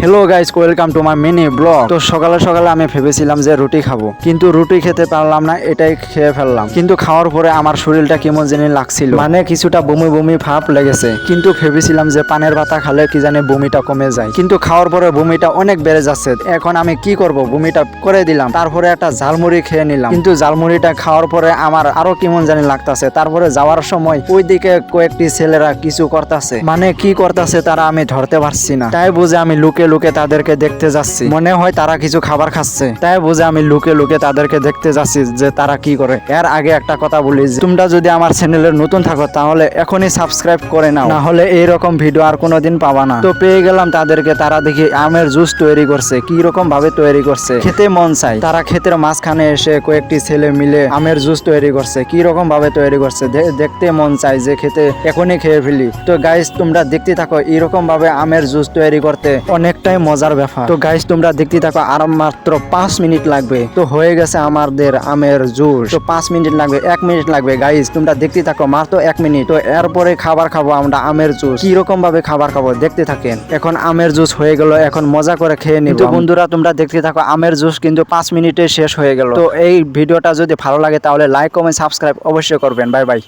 Hello guys, welcome to my mini blog. তো সকালে সকালে আমি ভেবেছিলাম যে রুটি খাবো, কিন্তু রুটি খেতে পারলাম না, এটাই খেয়ে ফেললাম। কিন্তু খাওয়ার পরে আমার শরীরটা কেমন জানি লাগছিল, মানে কিছুটা বমি বমি ভাব লেগেছে। কিন্তু ভেবেছিলাম যে পানের পাতা খালে কি জানি বমিটা কমে যায়, কিন্তু খাওয়ার পরে বমিটা অনেক বেড়ে যাচ্ছে। এখন আমি কি করব, বমিটা করে দিলাম। তারপরে একটা ঝালমুড়ি খেয়ে নিলাম, কিন্তু ঝালমুড়িটা খাওয়ার পরে আমার আরো কেমন জানি লাগতাছে। তারপরে যাওয়ার সময় ওইদিকে কয়েকটি ছেলেরা কিছু করতেছে, মানে কি করতেছে তারা আমি ধরতে পারছি না। তাই বুঝে আমি লুকে লুকে তাদেরকে দেখতে যাচ্ছি, মনে হয় তারা কিছু খাবার খাচ্ছে। তাই বুঝে আমি লুকে লুকে তাদেরকে দেখতে যাচ্ছি যে তারা কি করে। এর আগে একটা কথা বলি, তোমরা যদি আমার চ্যানেলে নতুন থাকো তাহলে এখনই সাবস্ক্রাইব করে নাও, না হলে এইরকম ভিডিও আর কোনোদিন পাবা না। তো পেয়ে গেলাম তাদেরকে, তারা দেখি আমের জুস তৈরি করছে। কি রকম ভাবে তৈরি করছে খেতে মন চাই। তারা ক্ষেতের মাঝখানে এসে কয়েকটি ছেলে মিলে আমের জুস তৈরি করছে। কি রকম ভাবে তৈরি করছে দেখতে মন চাই যে খেতে এখনই খেয়ে ফেলি। তো গাইস তোমরা দেখতে থাকো, এরকম ভাবে আমের জুস তৈরি করতে অনেকটাই মজার ব্যাপার। তো গাইস তোমরা দেখতে থাকো, আর মাত্র 5 মিনিট লাগবে। তো হয়ে গেছে আমাদের আমের জুস। তো 5 মিনিট লাগবে, 1 মিনিট লাগবে। গাইস তোমরা দেখতে থাকো, মাত্র 1 মিনিট। তো এরপরে খাবার খাবো আমরা আমের জুস। কি রকম ভাবে খাবার খাবো দেখতে থাকেন। এখন আমের জুস হয়ে গেল, এখন মজা করে খেয়ে নিব। তো বন্ধুরা তোমরা দেখতে থাকো, আমের জুস কিন্তু 5 মিনিটে শেষ হয়ে গেল। তো এই ভিডিওটা যদি ভালো লাগে তাহলে লাইক কমেন্ট সাবস্ক্রাইব অবশ্যই করবেন। Bye bye.